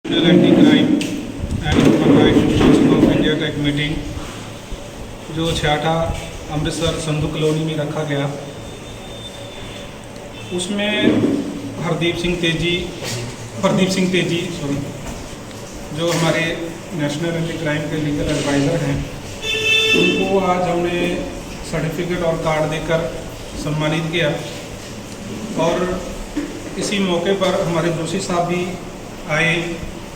Anti crime and human rights council of India का एक meeting जो छाटा अमृतसर संधू कॉलोनी में रखा गया, उसमें प्रदीप सिंह तेजी जो हमारे नेशनल एंटी क्राइम के लीगल एडवाइज़र हैं, उनको आज हमने सर्टिफिकेट और कार्ड देकर सम्मानित किया। और इसी मौके पर हमारे जोशी साहब भी आए,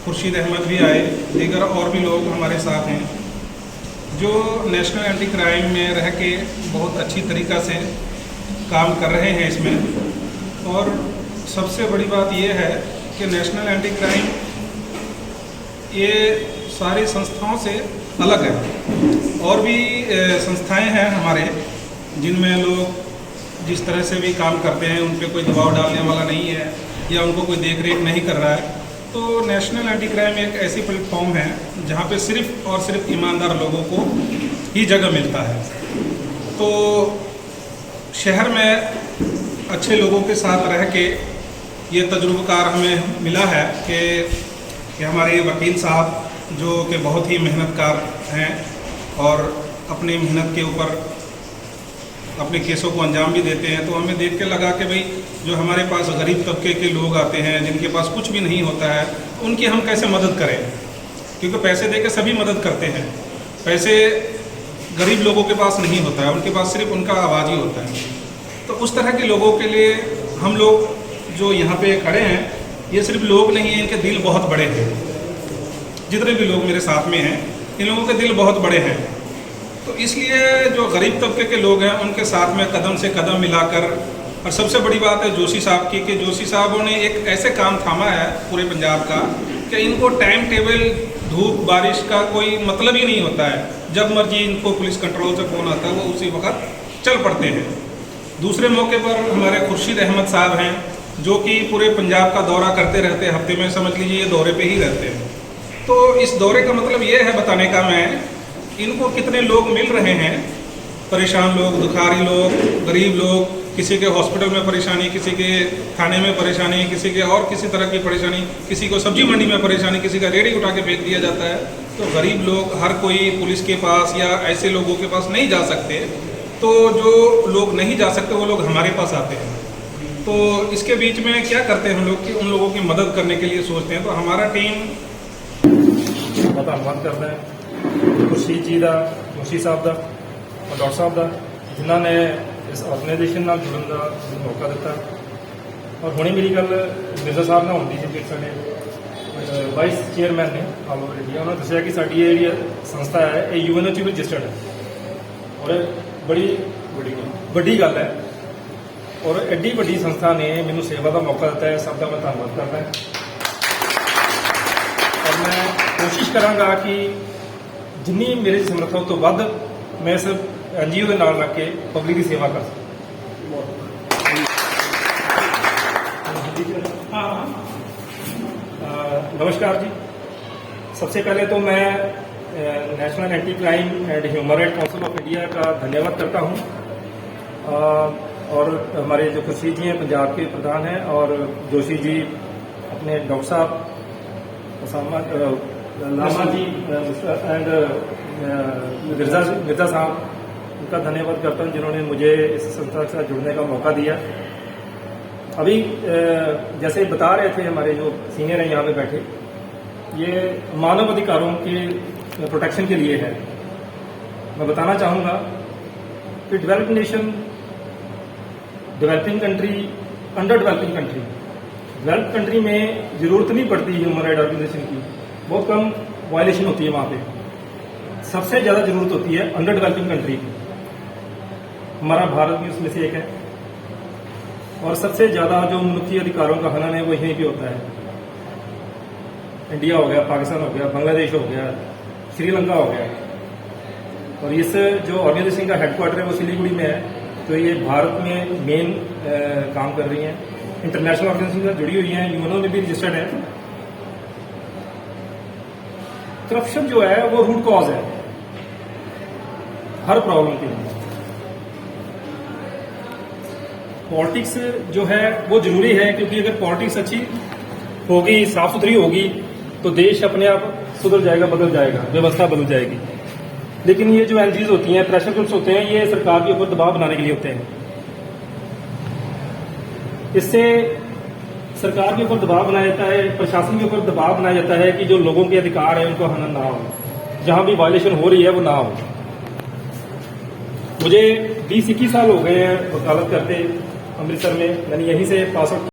खुर्शीद अहमद भी आए, दीगर और भी लोग हमारे साथ हैं जो नेशनल एंटी क्राइम में रह के बहुत अच्छी तरीक़ा से काम कर रहे हैं इसमें। और सबसे बड़ी बात यह है कि नेशनल एंटी क्राइम ये सारी संस्थाओं से अलग है। और भी संस्थाएं हैं हमारे जिनमें लोग जिस तरह से भी काम करते हैं, उन पर कोई दबाव डालने वाला नहीं है या उनको कोई देख रेख नहीं कर रहा है। तो नेशनल एंटी क्राइम एक ऐसी प्लेटफॉर्म है जहाँ पे सिर्फ और सिर्फ ईमानदार लोगों को ही जगह मिलता है। तो शहर में अच्छे लोगों के साथ रह के ये तजुर्बाकार हमें मिला है कि हमारे वकील साहब जो कि बहुत ही मेहनतकार हैं और अपनी मेहनत के ऊपर अपने केसों को अंजाम भी देते हैं। तो हमें देख के लगा कि भाई जो हमारे पास गरीब तबके के लोग आते हैं जिनके पास कुछ भी नहीं होता है, उनकी हम कैसे मदद करें, क्योंकि पैसे दे के सभी मदद करते हैं, पैसे गरीब लोगों के पास नहीं होता है, उनके पास सिर्फ उनका आवाज़ ही होता है। तो उस तरह के लोगों के लिए हम लोग जो यहाँ पे खड़े हैं, ये सिर्फ लोग नहीं हैं, इनके दिल बहुत बड़े हैं। जितने भी लोग मेरे साथ में हैं, इन लोगों के दिल बहुत बड़े हैं। तो इसलिए जो गरीब तबके के लोग हैं उनके साथ में कदम से कदम मिलाकर, और सबसे बड़ी बात है जोशी साहब की कि जोशी साहबों ने एक ऐसे काम थामा है पूरे पंजाब का कि इनको टाइम टेबल, धूप बारिश का कोई मतलब ही नहीं होता है। जब मर्जी इनको पुलिस कंट्रोल से फ़ोन आता है वो उसी वक्त चल पड़ते हैं। दूसरे मौके पर हमारे खुर्शीद अहमद साहब हैं जो कि पूरे पंजाब का दौरा करते रहते हैं, हफ्ते में समझ लीजिए ये दौरे पे ही रहते हैं। तो इस दौरे का मतलब ये है बताने का मैं, इनको कितने लोग मिल रहे हैं, परेशान लोग, दुखारी लोग, गरीब लोग, किसी के हॉस्पिटल में परेशानी, किसी के खाने में परेशानी, किसी के और किसी तरह की परेशानी, किसी को सब्जी मंडी में परेशानी, किसी का रेडी उठा के फेंक दिया जाता है। तो गरीब लोग, हर कोई पुलिस के पास या ऐसे लोगों के पास नहीं जा सकते। तो जो लोग नहीं जा सकते वो लोग हमारे पास आते हैं। तो इसके बीच में क्या करते हैं हम लोग कि उन लोगों की मदद करने के लिए सोचते हैं। तो हमारा टीम धन्यवाद करता है खुर्शीद जी का, जोशी साहब का और डॉक्टर साहब का, जिन्होंने इस ऑर्गेनाइजेशन ਨਾਲ जुड़न का मौका दिता। और हुणे मेरी गल मिर्जा साहब ਨਾਲ ਹੁੰਦੀ ਸੀ ਕਿ ਸਾਡੇ वाइस चेयरमैन ने ऑल ओवर इंडिया, उन्होंने दस्सिया कि साडी ये ਜਿਹੜੀ संस्था है ये यूएनओ च रजिस्टर्ड है और बड़ी वड्डी गल है। और एड्डी वड्डी संस्था ने मैनू सेवा का मौका दिता है, सब का मैं धन्यवाद करता है। और मैं कोशिश करांगा कि जिन्नी मेरे समर्था तो वध मैं इस एनजीओ के नाल रख के पब्लिक की सेवा कर सकता। नमस्कार जी। सबसे पहले तो मैं national anti crime and human rights council of India का धन्यवाद करता हूं। और हमारे जो खुर्शीद जी हैं पंजाब के प्रधान हैं, और जोशी जी अपने डॉक्टर साहब, लामा जी एंड मिर्जा साहब, उनका धन्यवाद करता हूँ जिन्होंने मुझे इस संस्था के साथ जुड़ने का मौका दिया। अभी जैसे बता रहे थे हमारे जो सीनियर हैं यहाँ पे बैठे, ये मानव अधिकारों के प्रोटेक्शन के लिए है। मैं बताना चाहूँगा कि developed nation, developing country, under developing country, developed country में ज़रूरत नहीं पड़ती ह्यूमन राइट ऑर्गेनाइजेशन की, बहुत कम वायलेशन होती है वहाँ पे। सबसे ज़्यादा ज़रूरत होती है अंडर डेवलपिंग कंट्री की। हमारा भारत भी उसमें से एक है। और सबसे ज़्यादा जो मनुष्य अधिकारों का हनन है वो यहीं पे होता है। इंडिया हो गया, पाकिस्तान हो गया, बांग्लादेश हो गया, श्रीलंका हो गया। और इस जो ऑर्गेनाइजेशन का हेडक्वार्टर है वो सिलीगुड़ी में है। तो ये भारत में मेन काम कर रही हैं, इंटरनेशनल ऑर्गेनाइजेशन से जुड़ी हुई हैं, यूएनओ में भी रजिस्टर्ड है। करप्शन जो है वो रूट कॉज है हर प्रॉब्लम के लिए। पॉलिटिक्स जो है वो जरूरी है, क्योंकि अगर पॉलिटिक्स अच्छी होगी, साफ सुथरी होगी, तो देश अपने आप सुधर जाएगा, बदल जाएगा, व्यवस्था बदल जाएगी। लेकिन ये जो एनजीज होती हैं, प्रेशर ग्रुप्स होते हैं, ये सरकार के ऊपर दबाव बनाने के लिए होते हैं। इससे सरकार के ऊपर दबाव बनाया जाता है, प्रशासन के ऊपर दबाव बनाया जाता है कि जो लोगों के अधिकार है उनको हनन ना हो, जहां भी वायलेशन हो रही है वो ना हो। मुझे 20-21 साल हो गए हैं वकालत करते अमृतसर में, मैंने यहीं से पास आउट